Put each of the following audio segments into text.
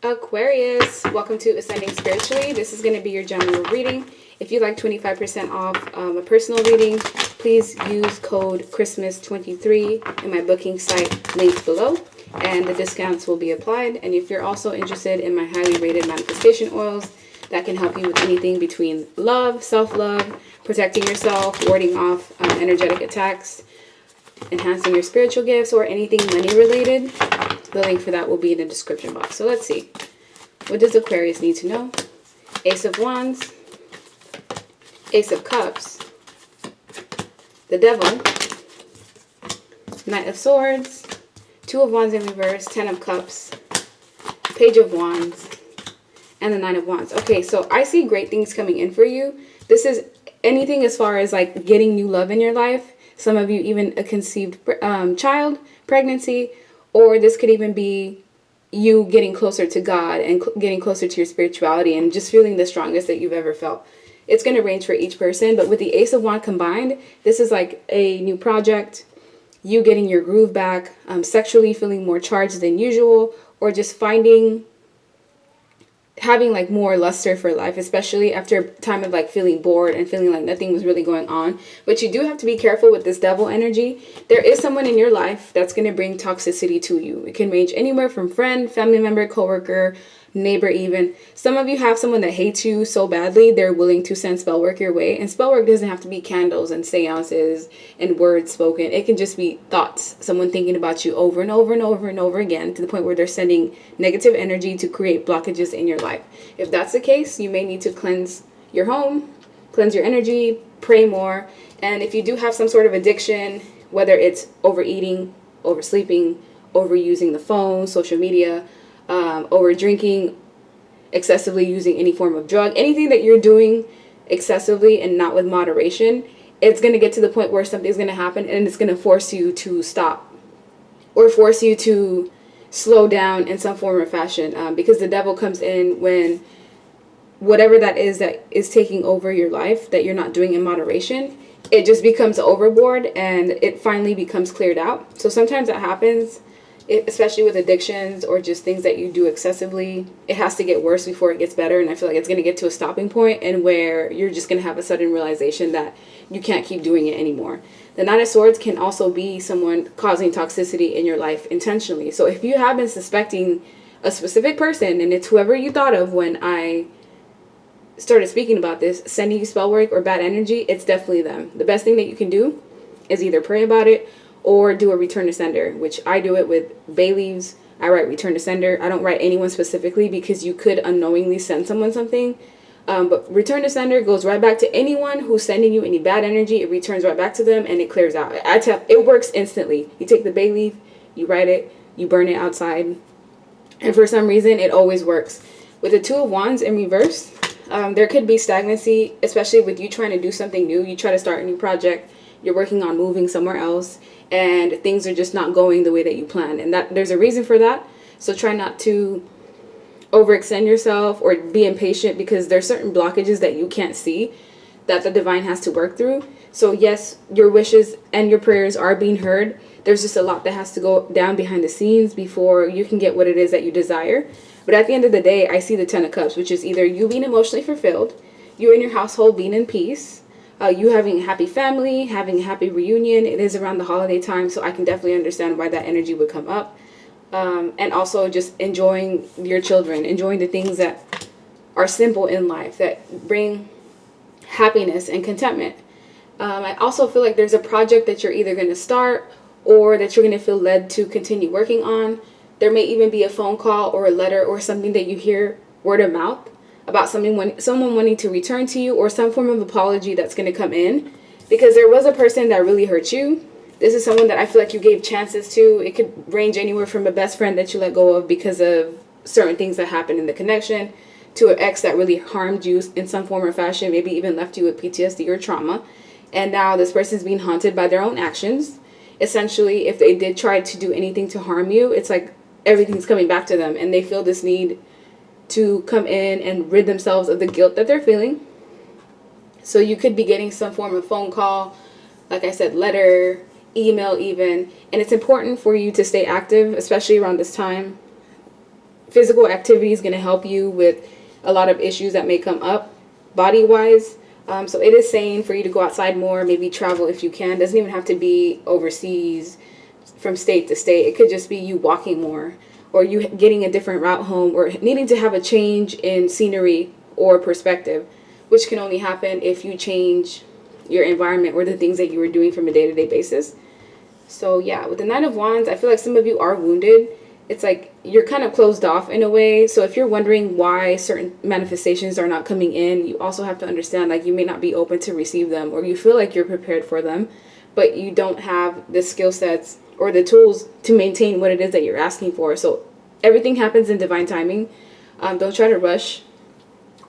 Aquarius, welcome to Ascending Spiritually. This is going to be your general reading. If you'd like 25% off a personal reading, please use code Christmas23 in my booking site linked below, and the discounts will be applied. And if you're also interested in my highly rated manifestation oils that can help you with anything between love, self-love, protecting yourself, warding off energetic attacks, enhancing your spiritual gifts, or anything money related, the link for that will be in the description box. So let's see. What does Aquarius need to know? Ace of Wands, Ace of Cups, the Devil, Knight of Swords, Two of Wands in reverse, Ten of Cups, Page of Wands, and the Nine of Wands. Okay, so I see great things coming in for you. This is anything as far as like getting new love in your life. Some of you even a conceived child, pregnancy, or this could even be you getting closer to God and getting closer to your spirituality and just feeling the strongest that you've ever felt. It's going to range for each person, but with the Ace of Wands combined, this is like a new project, you getting your groove back, sexually feeling more charged than usual, or just having like more luster for life, especially after a time of like feeling bored and feeling like nothing was really going on. But you do have to be careful with this Devil energy. There is someone in your life that's going to bring toxicity to you. It can range anywhere from friend, family member, coworker, neighbor even. Some of you have someone that hates you so badly they're willing to send spell work your way, and spell work doesn't have to be candles and seances and words spoken. It can just be thoughts, someone thinking about you over and over and over and over again, to the point where they're sending negative energy to create blockages in your life. If that's the case, you may need to cleanse your home, cleanse your energy, pray more. And if you do have some sort of addiction, whether it's overeating, oversleeping, overusing the phone, social media, over drinking, excessively using any form of drug, anything that you're doing excessively and not with moderation, it's going to get to the point where something's going to happen and it's going to force you to stop or force you to slow down in some form or fashion, because the Devil comes in when whatever that is taking over your life that you're not doing in moderation, it just becomes overboard and it finally becomes cleared out. So sometimes that happens, especially with addictions or just things that you do excessively. It has to get worse before it gets better, and I feel like it's going to get to a stopping point and where you're just going to have a sudden realization that you can't keep doing it anymore. The Nine of Swords can also be someone causing toxicity in your life intentionally. So if you have been suspecting a specific person, and it's whoever you thought of when I started speaking about this, sending you spell work or bad energy, it's definitely them. The best thing that you can do is either pray about it or do a return to sender, which I do it with bay leaves. I write return to sender. I don't write anyone specifically because you could unknowingly send someone something. But return to sender goes right back to anyone who's sending you any bad energy. It returns right back to them and it clears out. It works instantly. You take the bay leaf, you write it, you burn it outside. And for some reason, it always works. With the Two of Wands in reverse, there could be stagnancy, especially with you trying to do something new. You try to start a new project. You're working on moving somewhere else, and things are just not going the way that you planned. And that there's a reason for that. So try not to overextend yourself or be impatient, because there's certain blockages that you can't see that the divine has to work through. So yes, your wishes and your prayers are being heard. There's just a lot that has to go down behind the scenes before you can get what it is that you desire. But at the end of the day, I see the Ten of Cups, which is either you being emotionally fulfilled, you and your household being in peace, you having a happy family, having a happy reunion. It is around the holiday time, so I can definitely understand why that energy would come up. And also just enjoying your children, enjoying the things that are simple in life, that bring happiness and contentment. I also feel like there's a project that you're either going to start or that you're going to feel led to continue working on. There may even be a phone call or a letter or something that you hear word of mouth about someone wanting to return to you, or some form of apology that's going to come in, because there was a person that really hurt you. This is someone that I feel like you gave chances to. It could range anywhere from a best friend that you let go of because of certain things that happened in the connection, to an ex that really harmed you in some form or fashion, maybe even left you with PTSD or trauma. And now this person's being haunted by their own actions. Essentially, if they did try to do anything to harm you, it's like everything's coming back to them, and they feel this need to come in and rid themselves of the guilt that they're feeling. So you could be getting some form of phone call, like I said, letter, email even. And it's important for you to stay active, especially around this time, physical activity is going to help you with a lot of issues that may come up body-wise. So it is saying for you to go outside more, maybe travel if you can. Doesn't even have to be overseas from state to state. It could just be you walking more, or you getting a different route home, or needing to have a change in scenery or perspective, which can only happen if you change your environment or the things that you were doing from a day-to-day basis. So yeah, with the Nine of Wands, I feel like some of you are wounded. It's like you're kind of closed off in a way. So if you're wondering why certain manifestations are not coming in, you also have to understand, like, you may not be open to receive them, or you feel like you're prepared for them, but you don't have the skill sets or the tools to maintain what it is that you're asking for. So everything happens in divine timing. Don't try to rush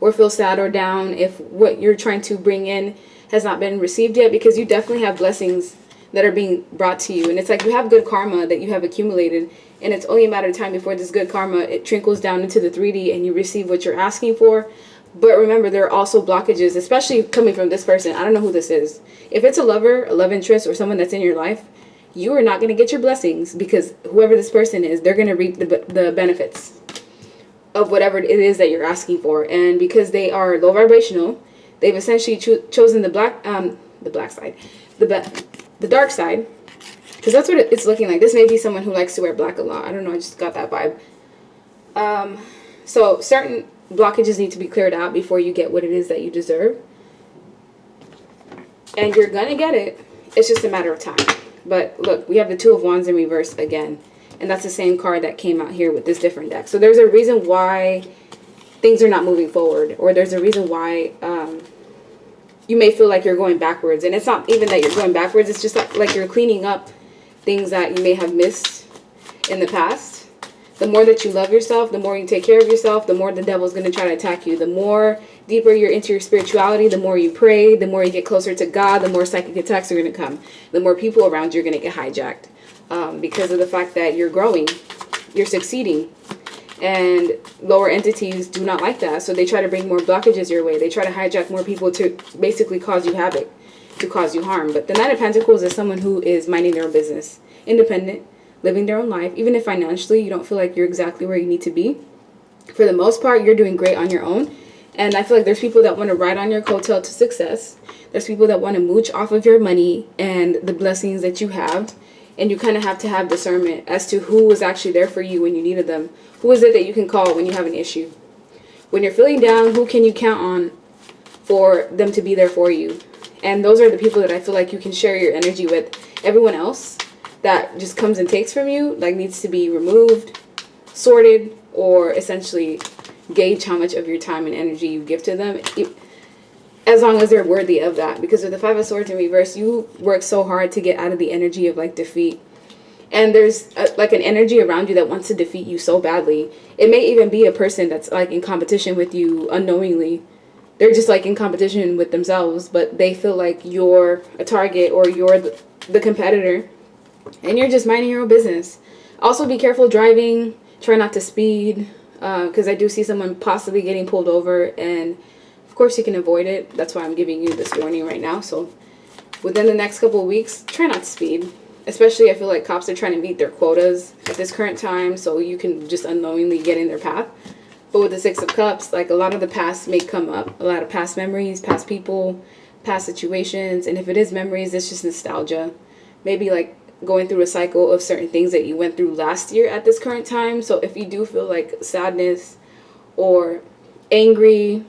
or feel sad or down if what you're trying to bring in has not been received yet, because you definitely have blessings that are being brought to you. And it's like you have good karma that you have accumulated, and it's only a matter of time before this good karma, it trickles down into the 3D and you receive what you're asking for. But remember, there are also blockages, especially coming from this person. I don't know who this is. If it's a lover, a love interest, or someone that's in your life, you are not going to get your blessings, because whoever this person is, they're going to reap the benefits of whatever it is that you're asking for. And because they are low vibrational, they've essentially chosen the black side, the dark side, because that's what it's looking like. This may be someone who likes to wear black a lot. I don't know, I just got that vibe. So certain blockages need to be cleared out before you get what it is that you deserve. And you're gonna get it. It's just a matter of time. But look, we have the Two of Wands in reverse again. And that's the same card that came out here with this different deck. So there's a reason why things are not moving forward, or there's a reason why you may feel like you're going backwards. And it's not even that you're going backwards. It's just like you're cleaning up things that you may have missed in the past. The more that you love yourself, the more you take care of yourself, the more the devil's going to try to attack you. The more deeper you're into your spirituality, the more you pray, the more you get closer to God, the more psychic attacks are going to come. The more people around you are going to get hijacked because of the fact that you're growing, you're succeeding. And lower entities do not like that. So they try to bring more blockages your way. They try to hijack more people to basically cause you havoc, to cause you harm. But the Knight of Pentacles is someone who is minding their own business, independent, living their own life. Even if financially you don't feel like you're exactly where you need to be, for the most part, you're doing great on your own. And I feel like there's people that want to ride on your coattail to success. There's people that want to mooch off of your money and the blessings that you have. And you kind of have to have discernment as to who was actually there for you when you needed them. Who is it that you can call when you have an issue? When you're feeling down, who can you count on for them to be there for you? And those are the people that I feel like you can share your energy with. Everyone else that just comes and takes from you, like, needs to be removed, sorted, or essentially gauge how much of your time and energy you give to them, as long as they're worthy of that. Because with the Five of Swords in reverse, you work so hard to get out of the energy of, like, defeat. And there's like an energy around you that wants to defeat you so badly. It may even be a person that's like in competition with you unknowingly. They're just like in competition with themselves, but they feel like you're a target, or you're the competitor, and you're just minding your own business. Also, be careful driving. Try not to speed, because I do see someone possibly getting pulled over, and of course you can avoid it. That's why I'm giving you this warning right now. So within the next couple of weeks, try not to speed. Especially, I feel like cops are trying to meet their quotas at this current time, so you can just unknowingly get in their path. But with the Six of Cups, like, a lot of the past may come up. A lot of past memories, past people, past situations. And if it is memories, it's just nostalgia. Maybe, like, going through a cycle of certain things that you went through last year at this current time. So if you do feel like sadness or angry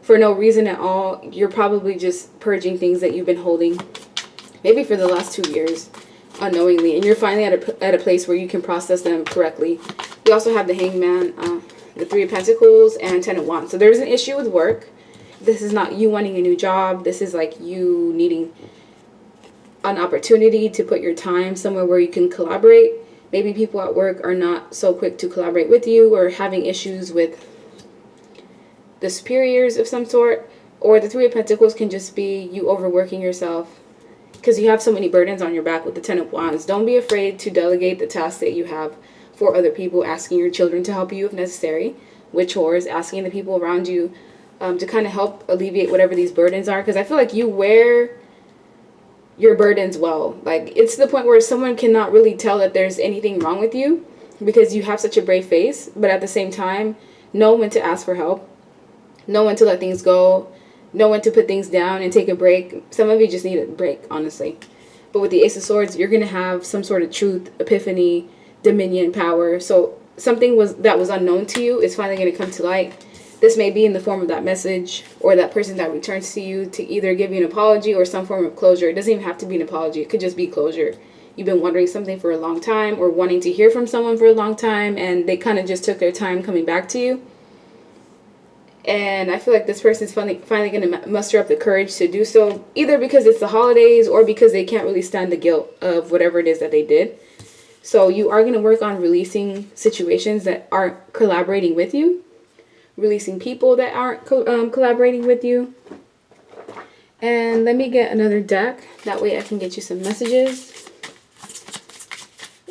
for no reason at all, you're probably just purging things that you've been holding, maybe for the last 2 years. Unknowingly, and you're finally at a place where you can process them correctly. We also have the Hangman, the Three of Pentacles, and Ten of Wands. So there's an issue with work. This is not you wanting a new job. This is like you needing an opportunity to put your time somewhere where you can collaborate. Maybe people at work are not so quick to collaborate with you, or having issues with the superiors of some sort. Or the Three of Pentacles can just be you overworking yourself, because you have so many burdens on your back with the Ten of Wands. Don't be afraid to delegate the tasks that you have for other people, asking your children to help you if necessary with chores, asking the people around you to kind of help alleviate whatever these burdens are. Because I feel like you wear your burdens well. Like, it's to the point where someone cannot really tell that there's anything wrong with you. because you have such a brave face, but at the same time, know when to ask for help, know when to let things go, know when to put things down and take a break. Some of you just need a break, honestly. But with the Ace of Swords, you're going to have some sort of truth, epiphany, dominion, power. So something that was unknown to you is finally going to come to light. This may be in the form of that message or that person that returns to you to either give you an apology or some form of closure. It doesn't even have to be an apology. It could just be closure. You've been wondering something for a long time or wanting to hear from someone for a long time, and they kind of just took their time coming back to you. And I feel like this person's finally going to muster up the courage to do so, either because it's the holidays or because they can't really stand the guilt of whatever it is that they did. So you are going to work on releasing situations that aren't collaborating with you, releasing people that aren't collaborating with you. And let me get another deck. That way I can get you some messages.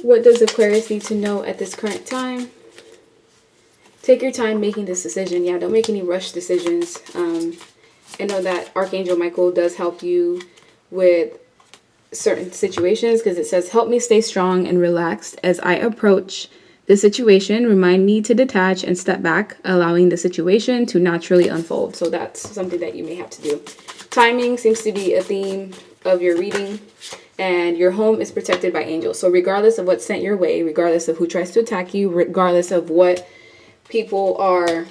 What does Aquarius need to know at this current time? Take your time making this decision. Yeah, don't make any rush decisions. I know that Archangel Michael does help you with certain situations because it says, help me stay strong and relaxed as I approach the situation. Remind me to detach and step back, allowing the situation to naturally unfold. So that's something that you may have to do. Timing seems to be a theme of your reading. And your home is protected by angels. So regardless of what's sent your way, regardless of who tries to attack you, regardless of what people are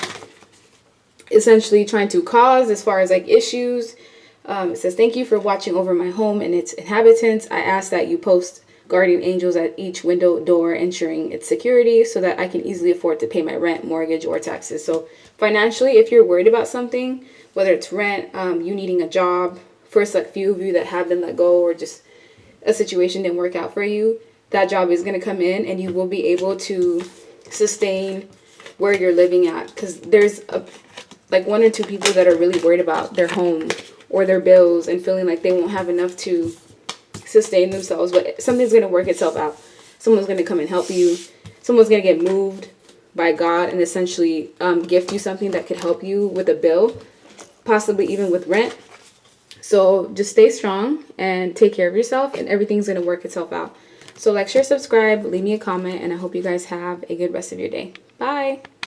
essentially trying to cause as far as like issues, it says, thank you for watching over my home and its inhabitants. I ask that you post guardian angels at each window, door, ensuring its security so that I can easily afford to pay my rent, mortgage, or taxes. So financially, if you're worried about something, whether it's rent, you needing a job, for a select few of you that have been let go, or just a situation didn't work out for you, that job is going to come in and you will be able to sustain where you're living at. Because there's like one or two people that are really worried about their home or their bills and feeling like they won't have enough to sustain themselves. But something's going to work itself out. Someone's going to come and help you. Someone's going to get moved by God and essentially gift you something that could help you with a bill, possibly even with rent. So just stay strong and take care of yourself and everything's going to work itself out. So like, share, subscribe, leave me a comment, and I hope you guys have a good rest of your day. Bye.